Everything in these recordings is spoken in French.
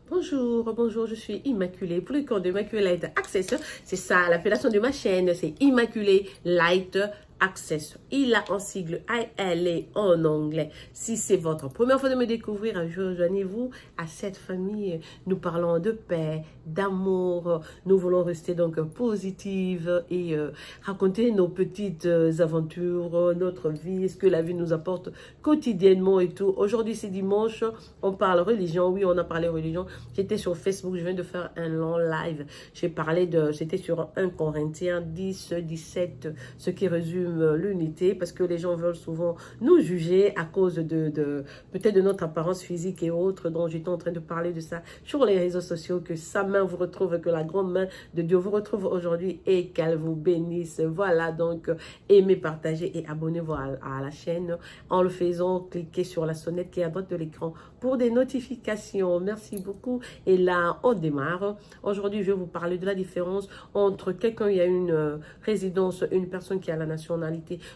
Bonjour, bonjour, je suis Immaculée pour le compte d'Immaculée Light Access. C'est ça, l'appellation de ma chaîne, c'est Immaculée Light Access. Il a en sigle ILA en anglais. Si c'est votre première fois de me découvrir, rejoignez-vous à cette famille. Nous parlons de paix, d'amour. Nous voulons rester donc positives et raconter nos petites aventures, notre vie, ce que la vie nous apporte quotidiennement et tout. Aujourd'hui, c'est dimanche, on parle religion. Oui, on a parlé religion. J'étais sur Facebook, je viens de faire un long live. J'ai parlé de, c'était sur 1 Corinthiens 10, 17, ce qui résume l'unité, parce que les gens veulent souvent nous juger à cause de peut-être de notre apparence physique et autres, dont j'étais en train de parler de ça sur les réseaux sociaux, que sa main vous retrouve, que la grande main de Dieu vous retrouve aujourd'hui et qu'elle vous bénisse. Voilà, donc aimez, partagez et abonnez-vous à la chaîne. En le faisant, cliquez sur la sonnette qui est à droite de l'écran pour des notifications. Merci beaucoup. Et là, on démarre. Aujourd'hui, je vais vous parler de la différence entre quelqu'un qui a une résidence, une personne qui a la nationalité.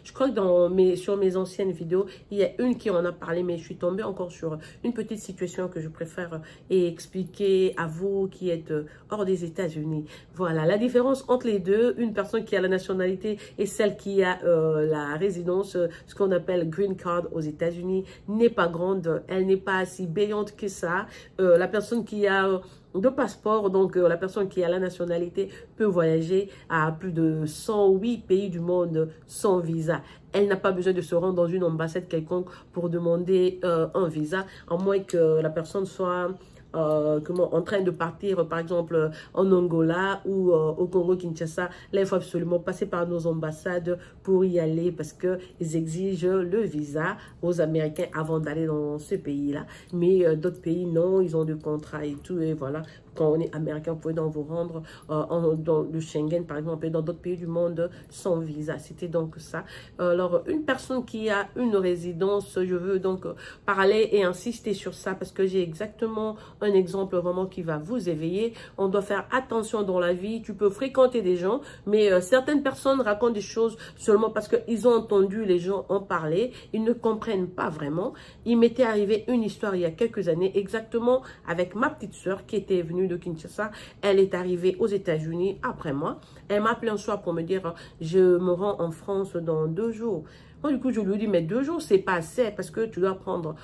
Je crois que sur mes anciennes vidéos, il y a une qui en a parlé, mais je suis tombée encore sur une petite situation que je préfère expliquer à vous qui êtes hors des États-Unis. Voilà, la différence entre les deux, une personne qui a la nationalité et celle qui a la résidence, ce qu'on appelle green card aux États-Unis, n'est pas grande. Elle n'est pas si béante que ça. La personne qui a de passeport, donc la personne qui a la nationalité peut voyager à plus de 108 pays du monde sans visa. Elle n'a pas besoin de se rendre dans une ambassade quelconque pour demander un visa, à moins que la personne soit en train de partir, par exemple, en Angola ou au Congo-Kinshasa. Là, il faut absolument passer par nos ambassades pour y aller parce qu'ils exigent le visa aux Américains avant d'aller dans ce pays-là. Mais d'autres pays, non, ils ont des contrats et tout. Et voilà, quand on est américain, vous pouvez donc vous rendre dans le Schengen, par exemple, et dans d'autres pays du monde sans visa. C'était donc ça. Alors, une personne qui a une résidence, je veux donc parler et insister sur ça parce que j'ai exactement un exemple vraiment qui va vous éveiller. On doit faire attention dans la vie. Tu peux fréquenter des gens, mais certaines personnes racontent des choses seulement parce qu'ils ont entendu les gens en parler. Ils ne comprennent pas vraiment. Il m'était arrivé une histoire il y a quelques années, exactement avec ma petite soeur qui était venue de Kinshasa. Elle est arrivée aux États-Unis après moi. Elle m'a appelé un soir pour me dire « Je me rends en France dans 2 jours ». Moi, du coup, je lui ai dit, mais 2 jours, c'est pas assez parce que tu dois prendre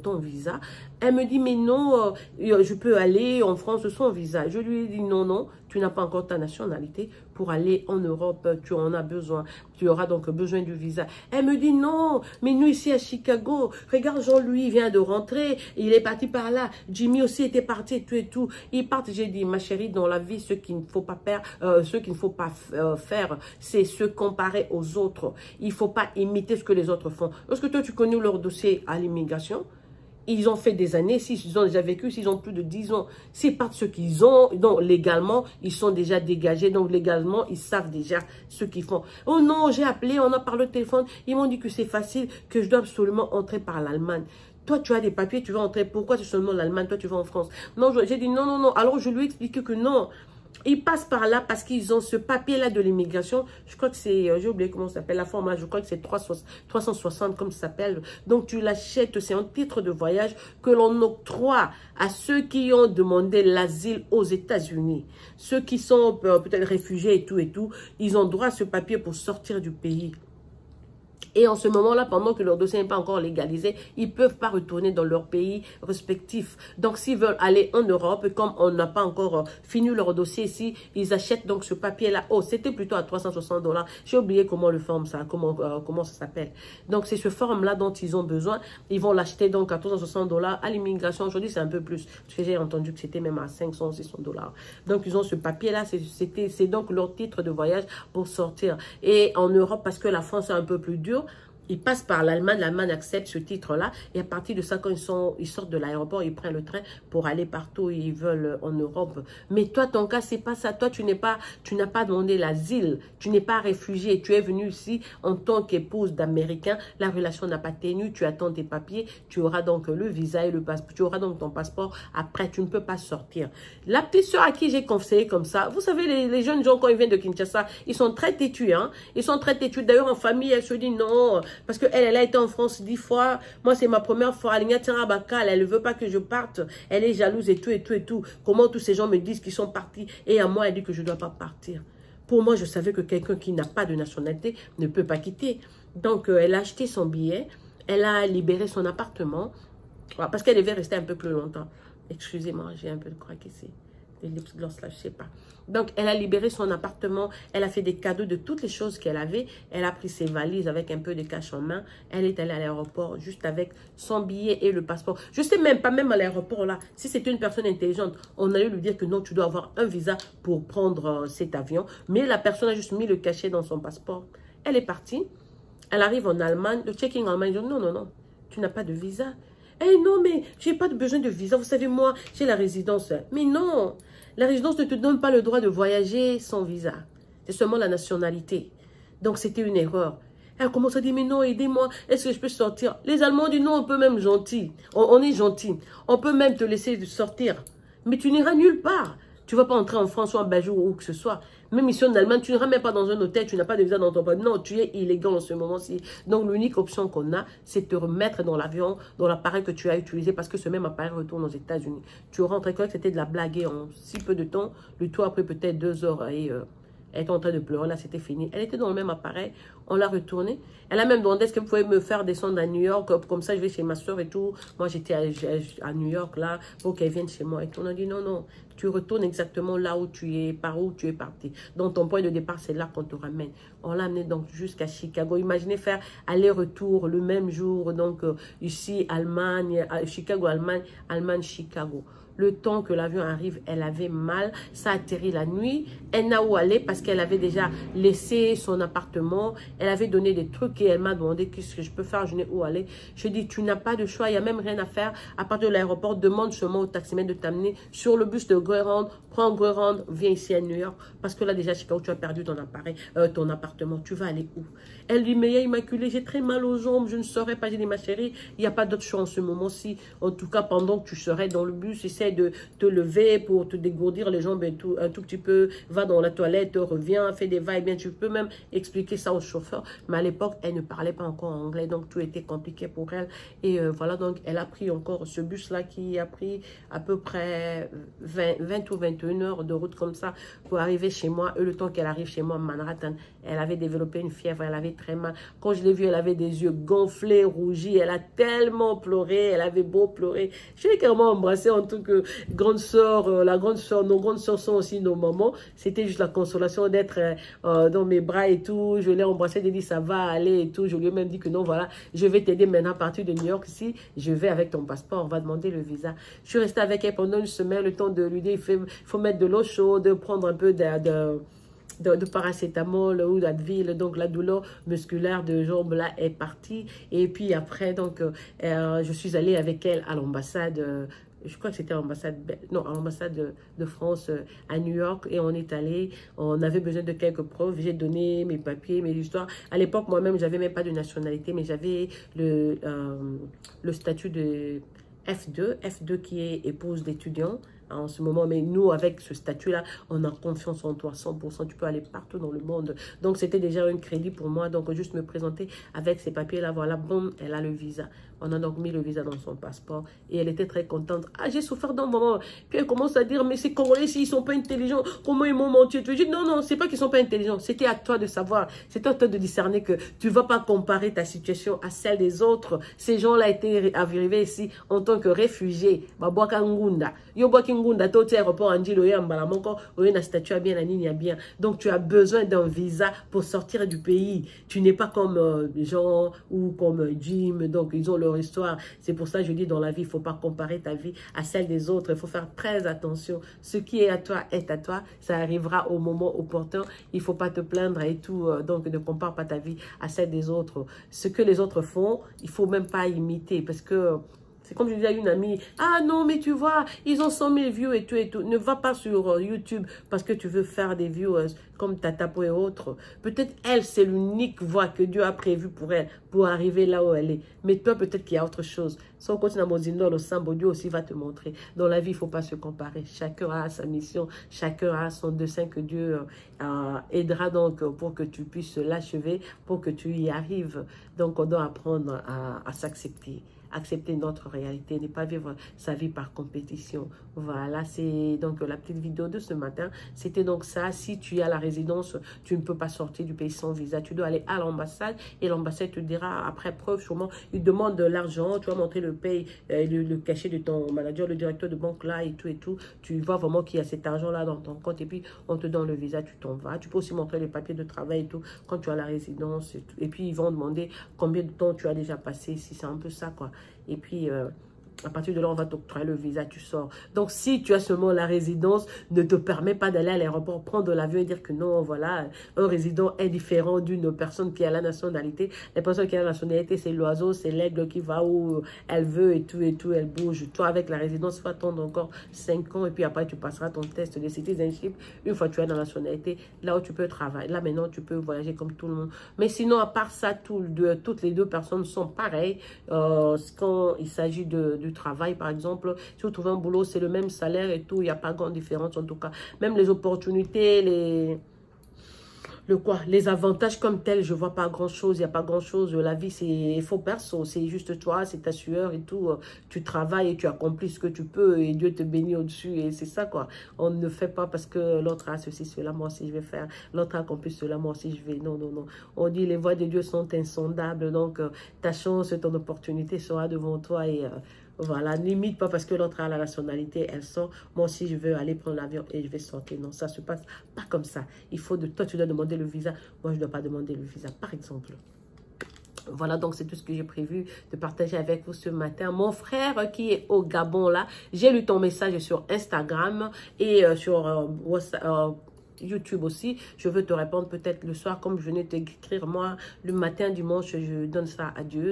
ton visa. Elle me dit, mais non, je peux aller en France sans visa. Je lui ai dit, non, non, tu n'as pas encore ta nationalité. Pour aller en Europe, tu en as besoin. Tu auras donc besoin du visa. Elle me dit, non, mais nous ici à Chicago, regarde, Jean-Louis vient de rentrer. Il est parti par là. Jimmy aussi était parti et tout. Ils partent. J'ai dit, ma chérie, dans la vie, ce qu'il ne faut pas faire, c'est se comparer aux autres. Il faut pas imiter ce que les autres font. Lorsque toi, tu connais leur dossier à l'immigration, ils ont fait des années, s'ils ont déjà vécu, s'ils ont plus de 10 ans, c'est pas ce qu'ils ont, donc légalement, ils sont déjà dégagés, donc légalement, ils savent déjà ce qu'ils font. Oh non, j'ai appelé, on a parlé au téléphone, ils m'ont dit que c'est facile, que je dois absolument entrer par l'Allemagne. Toi, tu as des papiers, tu vas entrer, pourquoi c'est seulement l'Allemagne, toi tu vas en France? Non, j'ai dit non, non, non, alors je lui ai expliqué que non. Ils passent par là parce qu'ils ont ce papier-là de l'immigration. Je crois que c'est, j'ai oublié comment ça s'appelle, la forme là, je crois que c'est 360 comme ça s'appelle. Donc, tu l'achètes, c'est un titre de voyage que l'on octroie à ceux qui ont demandé l'asile aux États-Unis. Ceux qui sont peut-être réfugiés et tout, ils ont droit à ce papier pour sortir du pays. Et en ce moment-là, pendant que leur dossier n'est pas encore légalisé, ils ne peuvent pas retourner dans leur pays respectif. Donc, s'ils veulent aller en Europe, comme on n'a pas encore fini leur dossier ici, ils achètent donc ce papier-là. Oh, c'était plutôt à 360 $. J'ai oublié comment le forme ça, comment ça s'appelle. Donc, c'est ce forme-là dont ils ont besoin. Ils vont l'acheter donc à 360 $ à l'immigration. Aujourd'hui, c'est un peu plus. Parce que j'ai entendu que c'était même à 500, 600 $. Donc, ils ont ce papier-là. C'est donc leur titre de voyage pour sortir. Et en Europe, parce que la France est un peu plus dure, ils passent par l'Allemagne, l'Allemagne accepte ce titre-là, et à partir de ça, quand ils sortent de l'aéroport, ils prennent le train pour aller partout où ils veulent en Europe. Mais toi, ton cas, c'est pas ça. Toi, tu n'as pas demandé l'asile, tu n'es pas réfugié, tu es venu ici en tant qu'épouse d'Américain, la relation n'a pas tenu, tu attends tes papiers, tu auras donc le visa et le passeport, tu auras donc ton passeport, après, tu ne peux pas sortir. La petite soeur à qui j'ai conseillé comme ça, vous savez, les jeunes gens, quand ils viennent de Kinshasa, ils sont très têtus, hein, ils sont très têtus. D'ailleurs, en famille, elle se dit non, parce qu'elle a été en France 10 fois. Moi, c'est ma première fois. Elle ne veut pas que je parte. Elle est jalouse et tout, et tout, et tout. Comment tous ces gens me disent qu'ils sont partis et à moi, elle dit que je ne dois pas partir. Pour moi, je savais que quelqu'un qui n'a pas de nationalité ne peut pas quitter. Donc, elle a acheté son billet. Elle a libéré son appartement. Parce qu'elle devait rester un peu plus longtemps. Excusez-moi, j'ai un peu de crack ici. Des lips gloss là, je sais pas. Donc, elle a libéré son appartement. Elle a fait des cadeaux de toutes les choses qu'elle avait. Elle a pris ses valises avec un peu de cash en main. Elle est allée à l'aéroport juste avec son billet et le passeport. Je sais même pas, même à l'aéroport là, si c'était une personne intelligente, on allait lui dire que non, tu dois avoir un visa pour prendre cet avion. Mais la personne a juste mis le cachet dans son passeport. Elle est partie. Elle arrive en Allemagne. Le checking en Allemagne dit non, non, non, tu n'as pas de visa. Eh non, mais j'ai pas besoin de visa. Vous savez, moi, j'ai la résidence. Mais non, la résidence ne te donne pas le droit de voyager sans visa. C'est seulement la nationalité. Donc, c'était une erreur. Elle commence à dire, mais non, aidez-moi. Est-ce que je peux sortir? Les Allemands disent, non, on peut même gentil. On est gentil. On peut même te laisser sortir. Mais tu n'iras nulle part. Tu ne vas pas entrer en France ou en Belgique ou où que ce soit. Même ici en Allemagne, tu n'iras même pas dans un hôtel, tu n'as pas de visa dans ton pays. Non, tu es illégal en ce moment-ci. Donc, l'unique option qu'on a, c'est de te remettre dans l'avion, dans l'appareil que tu as utilisé, parce que ce même appareil retourne aux États-Unis. Tu rentres, que c'était de la blague et en si peu de temps, le tout après peut-être 2 heures et elle était en train de pleurer, là c'était fini. Elle était dans le même appareil, on l'a retournée. Elle a même demandé est-ce que vous pouvez me faire descendre à New York, comme ça je vais chez ma soeur et tout. Moi j'étais à New York là, pour qu'elle vienne chez moi. Et on a dit non, non, tu retournes exactement là où tu es, par où tu es parti. Donc ton point de départ c'est là qu'on te ramène. On l'a amené donc jusqu'à Chicago. Imaginez faire aller-retour le même jour, donc ici Allemagne, Chicago, Allemagne, Allemagne, Chicago. Le temps que l'avion arrive, elle avait mal. Ça atterrit la nuit. Elle n'a où aller parce qu'elle avait déjà laissé son appartement. Elle avait donné des trucs et elle m'a demandé qu'est-ce que je peux faire. Je n'ai où aller. Je dis, tu n'as pas de choix. Il n'y a même rien à faire. À partir de l'aéroport, demande seulement au taximètre de t'amener sur le bus de Greyhound. Prends Greyhound, viens ici à New York. Parce que là, déjà, Chicago, tu as perdu ton appareil, ton appartement. Tu vas aller où? Elle dit, mais Immaculée, j'ai très mal aux jambes. Je ne saurais pas. J'ai dit, ma chérie, il n'y a pas d'autre choix en ce moment-ci. En tout cas, pendant que tu serais dans le bus, essaie de te lever pour te dégourdir les jambes et tout, un tout petit peu, va dans la toilette, reviens, fais des va-et-vient. Tu peux même expliquer ça au chauffeur. Mais à l'époque, elle ne parlait pas encore anglais, donc tout était compliqué pour elle. Et voilà, donc elle a pris encore ce bus-là qui a pris à peu près 20 ou 21 heures de route comme ça pour arriver chez moi. Et le temps qu'elle arrive chez moi, Manhattan, elle avait développé une fièvre, elle avait très mal. Quand je l'ai vue, elle avait des yeux gonflés, rougis, elle a tellement pleuré, elle avait beau pleurer. Je l'ai carrément embrassée en tout que grande sœur, la grande sœur, nos grandes sœurs sont aussi nos mamans. C'était juste la consolation d'être dans mes bras et tout. Je l'ai embrassée, j'ai dit ça va aller et tout. Je lui ai même dit que non, voilà, je vais t'aider maintenant à partir de New York. Si je vais avec ton passeport, on va demander le visa. Je suis restée avec elle pendant une semaine, le temps de lui dire il faut mettre de l'eau chaude, prendre un peu de paracétamol ou d'Advil, donc la douleur musculaire de jambes là est partie. Et puis après, donc, je suis allée avec elle à l'ambassade. Je crois que c'était à l'ambassade de France à New York. Et on est allé, on avait besoin de quelques preuves. J'ai donné mes papiers, mes histoires. À l'époque, moi-même, j'avais même pas de nationalité, mais j'avais le statut de F2 qui est épouse d'étudiant en ce moment. Mais nous, avec ce statut-là, on a confiance en toi, 100%. Tu peux aller partout dans le monde. Donc, c'était déjà un crédit pour moi. Donc, juste me présenter avec ces papiers-là. Voilà, bon, elle a le visa. On a donc mis le visa dans son passeport. Et elle était très contente. Ah, j'ai souffert d'un moment. Puis elle commence à dire, mais ces Congolais, s'ils ne sont pas intelligents, comment ils m'ont menti? Je dis, non, non, c'est pas qu'ils ne sont pas intelligents. C'était à toi de savoir. C'était à toi de discerner que tu ne vas pas comparer ta situation à celle des autres. Ces gens-là étaient arrivés ici en tant que réfugiés. Donc, tu as besoin d'un visa pour sortir du pays. Tu n'es pas comme Jean ou comme Jim. Donc, ils ont leur histoire. C'est pour ça que je dis dans la vie, il ne faut pas comparer ta vie à celle des autres. Il faut faire très attention. Ce qui est à toi est à toi. Ça arrivera au moment opportun. Il ne faut pas te plaindre et tout. Donc, ne compare pas ta vie à celle des autres. Ce que les autres font, il ne faut même pas imiter parce que C'est comme je disais à une amie, ah non, mais tu vois, ils ont 100 000 views et tout et tout. Ne va pas sur YouTube parce que tu veux faire des views comme Tatapo et autres. Peut-être elle, c'est l'unique voie que Dieu a prévue pour elle, pour arriver là où elle est. Mais toi, peut-être qu'il y a autre chose. Si on continue à Mozino, le Sambo, Dieu aussi va te montrer. Dans la vie, il ne faut pas se comparer. Chacun a sa mission, chacun a son dessein que Dieu aidera donc pour que tu puisses l'achever, pour que tu y arrives. Donc, on doit apprendre à s'accepter. Accepter notre réalité, ne pas vivre sa vie par compétition. Voilà, c'est donc la petite vidéo de ce matin. C'était donc ça. Si tu es à la résidence, tu ne peux pas sortir du pays sans visa. Tu dois aller à l'ambassade et l'ambassade te dira, après preuve, sûrement, il demande de l'argent. Tu vas montrer le paye, le cachet de ton manager, le directeur de banque là et tout et tout. Tu vois vraiment qu'il y a cet argent-là dans ton compte et puis on te donne le visa, tu t'en vas. Tu peux aussi montrer les papiers de travail et tout quand tu as la résidence et tout. Et puis ils vont demander combien de temps tu as déjà passé, si c'est un peu ça quoi. Et puis, à partir de là, on va t'octroyer le visa, tu sors. Donc, si tu as seulement la résidence, ne te permet pas d'aller à l'aéroport, prendre l'avion et dire que non, voilà, un résident est différent d'une personne qui a la nationalité. La personne qui a la nationalité, c'est l'oiseau, c'est l'aigle qui va où elle veut et tout, elle bouge. Toi, avec la résidence, il faut attendre encore 5 ans et puis après, tu passeras ton test de citizenship. Une fois que tu as la nationalité, là où tu peux travailler. Là, maintenant, tu peux voyager comme tout le monde. Mais sinon, à part ça, toutes les deux personnes sont pareilles. Quand il s'agit du travail, par exemple, si vous trouvez un boulot, c'est le même salaire et tout, il n'y a pas grande différence en tout cas. Même les opportunités, les avantages comme tels, je vois pas grand chose, il n'y a pas grand chose. La vie, c'est faux perso, c'est juste toi, c'est ta sueur et tout. Tu travailles et tu accomplis ce que tu peux et Dieu te bénit au-dessus et c'est ça quoi. On ne fait pas parce que l'autre a ceci, cela, moi aussi je vais faire. L'autre a accompli cela, moi aussi je vais. Non, non, non. On dit les voies de Dieu sont insondables, donc ta chance, ton opportunité sera devant toi et voilà, limite pas parce que l'autre a la nationalité, elle sort. Moi aussi, je veux aller prendre l'avion et je vais sortir. Non, ça se passe pas comme ça. Il faut toi, tu dois demander le visa. Moi, je ne dois pas demander le visa, par exemple. Voilà, donc c'est tout ce que j'ai prévu de partager avec vous ce matin. Mon frère qui est au Gabon, là, j'ai lu ton message sur Instagram et sur WhatsApp. YouTube aussi, je veux te répondre peut-être le soir comme je venais de t'écrire. Moi, le matin, dimanche, je donne ça à Dieu.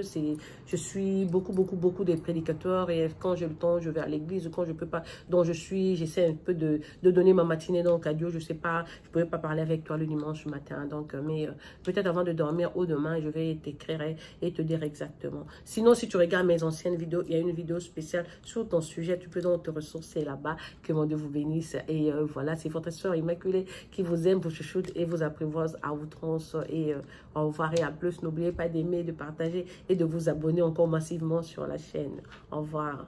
Je suis beaucoup des prédicateurs et quand j'ai le temps, je vais à l'église. Quand je peux pas, donc j'essaie un peu de donner ma matinée donc à Dieu. Je sais pas, je pourrais pas parler avec toi le dimanche matin. Donc, mais peut-être avant de dormir ou demain, je vais t'écrire et te dire exactement. Sinon, si tu regardes mes anciennes vidéos, il y a une vidéo spéciale sur ton sujet. Tu peux donc te ressourcer là-bas. Que mon Dieu vous bénisse. Et voilà, c'est votre soeur Immaculée qui vous aime, vous chuchote et vous apprivoise à outrance. Et au revoir et à plus. N'oubliez pas d'aimer, de partager et de vous abonner encore massivement sur la chaîne. Au revoir.